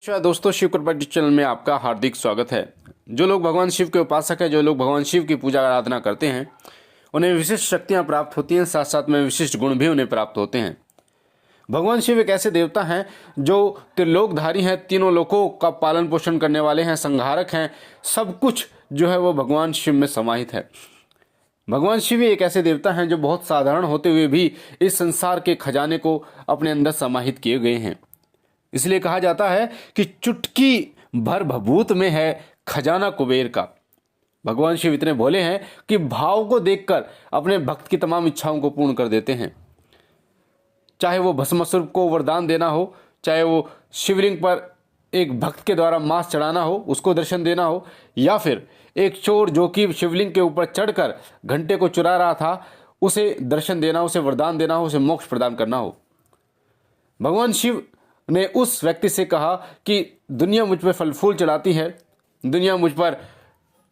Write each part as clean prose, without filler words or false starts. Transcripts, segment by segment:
नमस्कार दोस्तों, शिव कृपा चैनल में आपका हार्दिक स्वागत है। जो लोग भगवान शिव के उपासक हैं, जो लोग भगवान शिव की पूजा आराधना करते हैं, उन्हें विशिष्ट शक्तियां प्राप्त होती हैं, साथ साथ में विशिष्ट गुण भी उन्हें प्राप्त होते हैं। भगवान शिव एक ऐसे देवता हैं जो त्रिलोकधारी हैं, तीनों लोकों का पालन पोषण करने वाले हैं, संहारक हैं। सब कुछ जो है वो भगवान शिव में समाहित है। भगवान शिव एक ऐसे देवता हैं जो बहुत साधारण होते हुए भी इस संसार के खजाने को अपने अंदर समाहित किए गए हैं। इसलिए कहा जाता है कि चुटकी भर भभूत में है खजाना कुबेर का। भगवान शिव इतने भोले हैं कि भाव को देखकर अपने भक्त की तमाम इच्छाओं को पूर्ण कर देते हैं। चाहे वो भस्मासुर को वरदान देना हो, चाहे वो शिवलिंग पर एक भक्त के द्वारा मांस चढ़ाना हो, उसको दर्शन देना हो, या फिर एक चोर जो कि शिवलिंग के ऊपर चढ़कर घंटे को चुरा रहा था, उसे दर्शन देना, उसे वरदान देना हो, उसे मोक्ष प्रदान करना हो। भगवान शिव ने उस व्यक्ति से कहा कि दुनिया मुझ पर फल फूल चढ़ाती है, दुनिया मुझ पर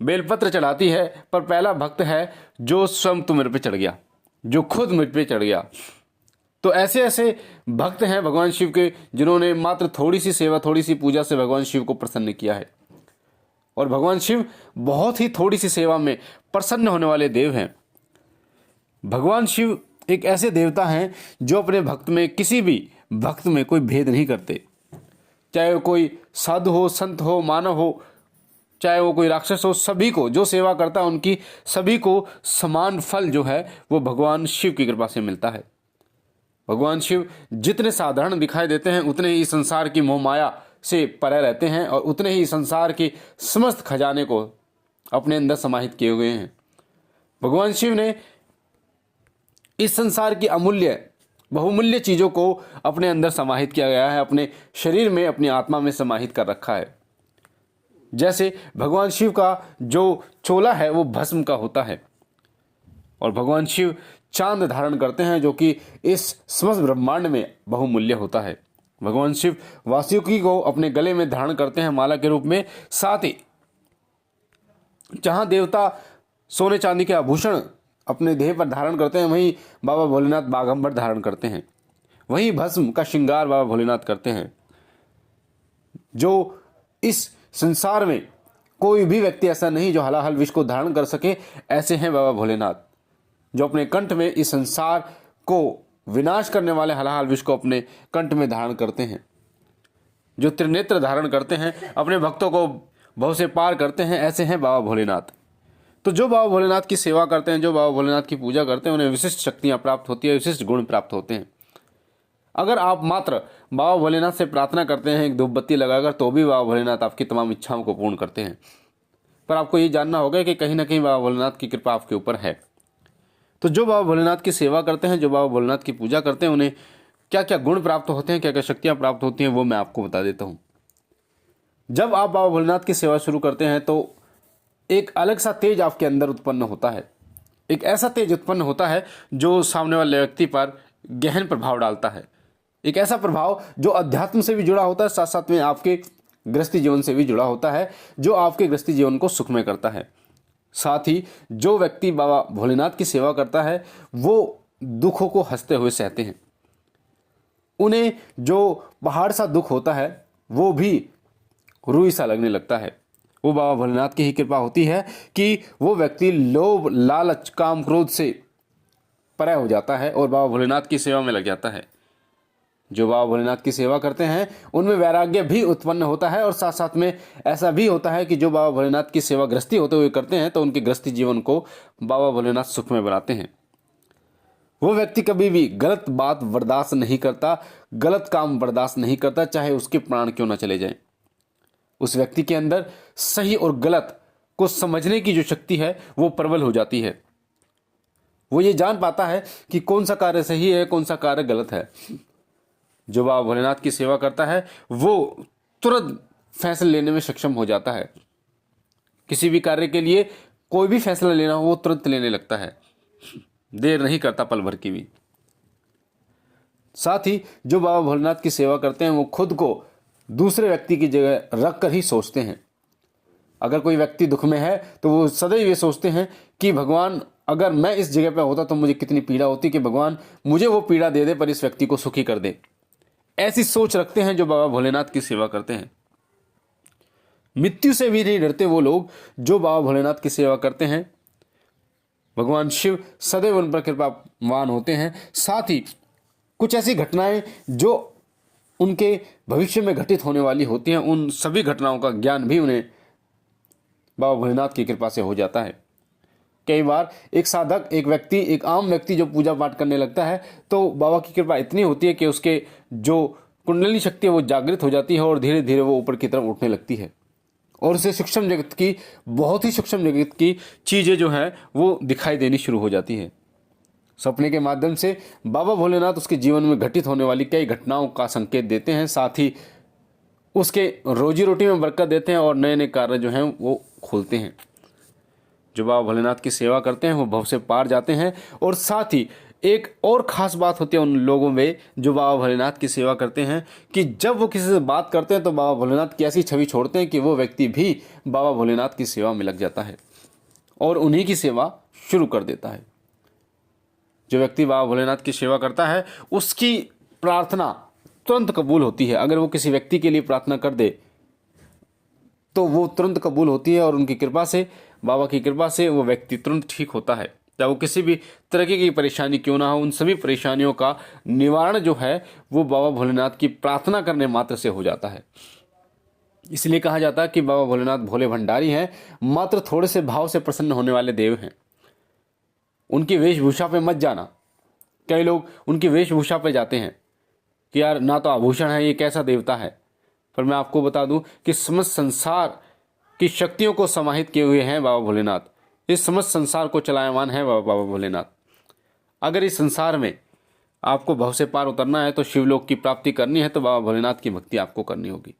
बेलपत्र चढ़ाती है, पर पहला भक्त है जो स्वयं तो मेरे पे चढ़ गया, जो खुद मुझ पे चढ़ गया। तो ऐसे ऐसे भक्त हैं भगवान शिव के, जिन्होंने मात्र थोड़ी सी सेवा, थोड़ी सी पूजा से भगवान शिव को प्रसन्न किया है। और भगवान शिव बहुत ही थोड़ी सी सेवा में प्रसन्न होने वाले देव हैं। भगवान शिव एक ऐसे देवता हैं जो अपने भक्त में, किसी भी भक्त में कोई भेद नहीं करते। चाहे वो कोई साधु हो, संत हो, मानव हो, चाहे वो कोई राक्षस हो, सभी को जो सेवा करता है उनकी सभी को समान फल जो है वो भगवान शिव की कृपा से मिलता है। भगवान शिव जितने साधारण दिखाई देते हैं, उतने ही संसार की मोह माया से परे रहते हैं और उतने ही संसार के समस्त खजाने को अपने अंदर समाहित किए हुए हैं। भगवान शिव ने इस संसार की अमूल्य बहुमूल्य चीजों को अपने अंदर समाहित किया गया है, अपने शरीर में, अपनी आत्मा में समाहित कर रखा है। जैसे भगवान शिव का जो चोला है वो भस्म का होता है, और भगवान शिव चांद धारण करते हैं जो कि इस समस्त ब्रह्मांड में बहुमूल्य होता है। भगवान शिव वासुकी को अपने गले में धारण करते हैं माला के रूप में। साथ ही जहां देवता सोने चांदी के आभूषण अपने देह पर धारण करते हैं, वहीं बाबा भोलेनाथ बाघंबर धारण करते हैं, वहीं भस्म का श्रृंगार बाबा भोलेनाथ करते हैं। जो इस संसार में कोई भी व्यक्ति ऐसा नहीं जो हलाहल विष को धारण कर सके, ऐसे हैं बाबा भोलेनाथ, जो अपने कंठ में इस संसार को विनाश करने वाले हलाहल विष को अपने कंठ में धारण करते हैं, जो त्रिनेत्र धारण करते हैं, अपने भक्तों को भव से पार करते हैं। ऐसे हैं बाबा भोलेनाथ। तो जो बाबा भोलेनाथ की सेवा करते हैं, जो बाबा भोलेनाथ की पूजा करते हैं, उन्हें विशिष्ट शक्तियां प्राप्त होती है, विशिष्ट गुण प्राप्त होते हैं। अगर आप मात्र बाबा भोलेनाथ से प्रार्थना करते हैं एक धूप बत्ती लगाकर, तो भी बाबा भोलेनाथ आपकी तमाम इच्छाओं को पूर्ण करते हैं। पर आपको ये जानना होगा कि कहीं ना कहीं बाबा भोलेनाथ की कृपा आपके ऊपर है। तो जो बाबा भोलेनाथ की सेवा करते हैं, जो बाबा भोलेनाथ की पूजा करते हैं, उन्हें क्या क्या गुण प्राप्त होते हैं, क्या क्या शक्तियां प्राप्त होती हैं, वो मैं आपको बता देता हूँ। जब आप बाबा भोलेनाथ की सेवा शुरू करते हैं तो एक अलग सा तेज आपके अंदर उत्पन्न होता है। एक ऐसा तेज उत्पन्न होता है जो सामने वाले व्यक्ति पर गहन प्रभाव डालता है। एक ऐसा प्रभाव जो अध्यात्म से भी जुड़ा होता है, साथ साथ में आपके गृहस्थी जीवन से भी जुड़ा होता है, जो आपके गृहस्थी जीवन को सुखमय करता है। साथ ही जो व्यक्ति बाबा भोलेनाथ की सेवा करता है, वो दुखों को हंसते हुए सहते हैं। उन्हें जो पहाड़ सा दुख होता है वो भी रूई सा लगने लगता है। वो बाबा भोलेनाथ की ही कृपा होती है कि वो व्यक्ति लोभ, लालच, काम, क्रोध से परे हो जाता है और बाबा भोलेनाथ की सेवा में लग जाता है। जो बाबा भोलेनाथ की सेवा करते हैं उनमें वैराग्य भी उत्पन्न होता है, और साथ साथ में ऐसा भी होता है कि जो बाबा भोलेनाथ की सेवा गृहस्थी होते हुए करते हैं तो उनके गृहस्थी जीवन को बाबा भोलेनाथ सुखमय बनाते हैं। वो व्यक्ति कभी भी गलत बात बर्दाश्त नहीं करता, गलत काम बर्दाश्त नहीं करता, चाहे उसके प्राण क्यों न चले जाएं। उस व्यक्ति के अंदर सही और गलत को समझने की जो शक्ति है वो प्रबल हो जाती है। वो ये जान पाता है कि कौन सा कार्य सही है, कौन सा कार्य गलत है। जो बाबा भोलेनाथ की सेवा करता है वो तुरंत फैसला लेने में सक्षम हो जाता है। किसी भी कार्य के लिए कोई भी फैसला लेना हो वो तुरंत लेने लगता है, देर नहीं करता पल भर की भी। साथ ही जो बाबा भोलेनाथ की सेवा करते हैं वो खुद को दूसरे व्यक्ति की जगह रख कर ही सोचते हैं। अगर कोई व्यक्ति दुख में है तो वो सदैव ये सोचते हैं कि भगवान, अगर मैं इस जगह पर होता तो मुझे कितनी पीड़ा होती, कि भगवान मुझे वो पीड़ा दे दे पर इस व्यक्ति को सुखी कर दे। ऐसी सोच रखते हैं जो बाबा भोलेनाथ की सेवा करते हैं। मृत्यु से भी नहीं डरते वो लोग जो बाबा भोलेनाथ की सेवा करते हैं। भगवान शिव सदैव उन पर कृपावान होते हैं। साथ ही कुछ ऐसी घटनाएं जो उनके भविष्य में घटित होने वाली होती हैं, उन सभी घटनाओं का ज्ञान भी उन्हें बाबा भोलेनाथ की कृपा से हो जाता है। कई बार एक साधक, एक आम व्यक्ति जो पूजा पाठ करने लगता है तो बाबा की कृपा इतनी होती है कि उसके जो कुंडली शक्ति है वो जागृत हो जाती है और धीरे धीरे वो ऊपर की तरफ उठने लगती है और उसे सूक्ष्म जगत की, बहुत ही सूक्ष्म जगत की चीज़ें जो है वो दिखाई देनी शुरू हो जाती है। सपने के माध्यम से बाबा भोलेनाथ उसके जीवन में घटित होने वाली कई घटनाओं का संकेत देते हैं, साथ ही उसके रोजी रोटी में बरकत देते हैं और नए नए कार्य जो हैं वो खोलते हैं। जो बाबा भोलेनाथ की सेवा करते हैं वो भव से पार जाते हैं। और साथ ही एक और ख़ास बात होती है उन लोगों में जो बाबा भोलेनाथ की सेवा करते हैं कि जब वो किसी से बात करते हैं तो बाबा भोलेनाथ की ऐसी छवि छोड़ते हैं कि वो व्यक्ति भी बाबा भोलेनाथ की सेवा में लग जाता है और उन्हीं की सेवा शुरू कर देता है। जो व्यक्ति बाबा भोलेनाथ की सेवा करता है उसकी प्रार्थना तुरंत कबूल होती है। अगर वो किसी व्यक्ति के लिए प्रार्थना कर दे तो वो तुरंत कबूल होती है और उनकी कृपा से, बाबा की कृपा से वो व्यक्ति तुरंत ठीक होता है। चाहे वो किसी भी तरह की परेशानी क्यों ना हो, उन सभी परेशानियों का निवारण जो है वो बाबा भोलेनाथ की प्रार्थना करने मात्र से हो जाता है। इसलिए कहा जाता है कि बाबा भोलेनाथ भोले भंडारी हैं, मात्र थोड़े से भाव से प्रसन्न होने वाले देव हैं। उनकी वेशभूषा पे मत जाना। कई लोग उनकी वेशभूषा पे जाते हैं कि यार ना तो आभूषण है, ये कैसा देवता है। पर मैं आपको बता दूं कि समस्त संसार की शक्तियों को समाहित किए हुए हैं बाबा भोलेनाथ। इस समस्त संसार को चलायमान है बाबा भोलेनाथ। अगर इस संसार में आपको भव से पार उतरना है तो शिवलोक की प्राप्ति करनी है तो बाबा भोलेनाथ की भक्ति आपको करनी होगी।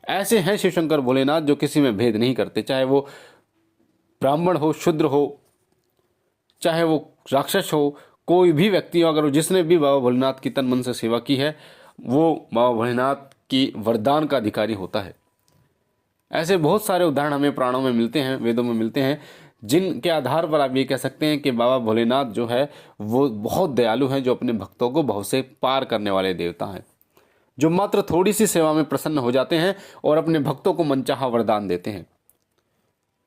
ऐसे हैं शिव शंकर भोलेनाथ जो किसी में भेद नहीं करते, चाहे वो ब्राह्मण हो, शूद्र हो, चाहे वो राक्षस हो, कोई भी व्यक्ति हो, अगर जिसने भी बाबा भोलेनाथ की तन मन से सेवा की है वो बाबा भोलेनाथ की वरदान का अधिकारी होता है। ऐसे बहुत सारे उदाहरण हमें पुराणों में मिलते हैं, वेदों में मिलते हैं, जिनके आधार पर आप ये कह सकते हैं कि बाबा भोलेनाथ जो है वो बहुत दयालु हैं, जो अपने भक्तों को भव से पार करने वाले देवता हैं, जो मात्र थोड़ी सी सेवा में प्रसन्न हो जाते हैं और अपने भक्तों को मनचाहा वरदान देते हैं।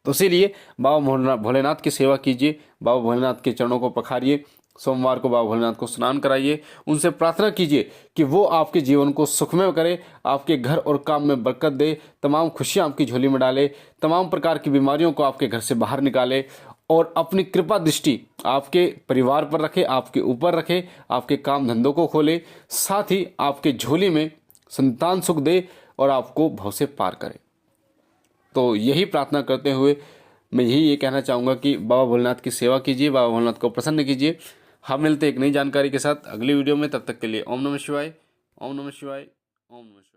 तो इसीलिए बाबा भोलेनाथ की सेवा कीजिए, बाबा भोलेनाथ के चरणों को पखारिए, सोमवार को बाबा भोलेनाथ को स्नान कराइए, उनसे प्रार्थना कीजिए कि वो आपके जीवन को सुखमय करे, आपके घर और काम में बरकत दे, तमाम खुशियाँ आपकी झोली में डाले, तमाम प्रकार की बीमारियों को आपके घर से बाहर निकाले और अपनी कृपा दृष्टि आपके परिवार पर रखे, आपके ऊपर रखे, आपके काम धंधों को खोले, साथ ही आपके झोली में संतान सुख दे और आपको भव से पार करे। तो यही प्रार्थना करते हुए मैं यही ये कहना चाहूँगा कि बाबा भोलेनाथ की सेवा कीजिए, बाबा भोलेनाथ को प्रसन्न कीजिए। हम मिलते एक नई जानकारी के साथ अगली वीडियो में, तब तक के लिए ओम नमः शिवाय, ओम नमः शिवाय, ओम नमः शिवाय।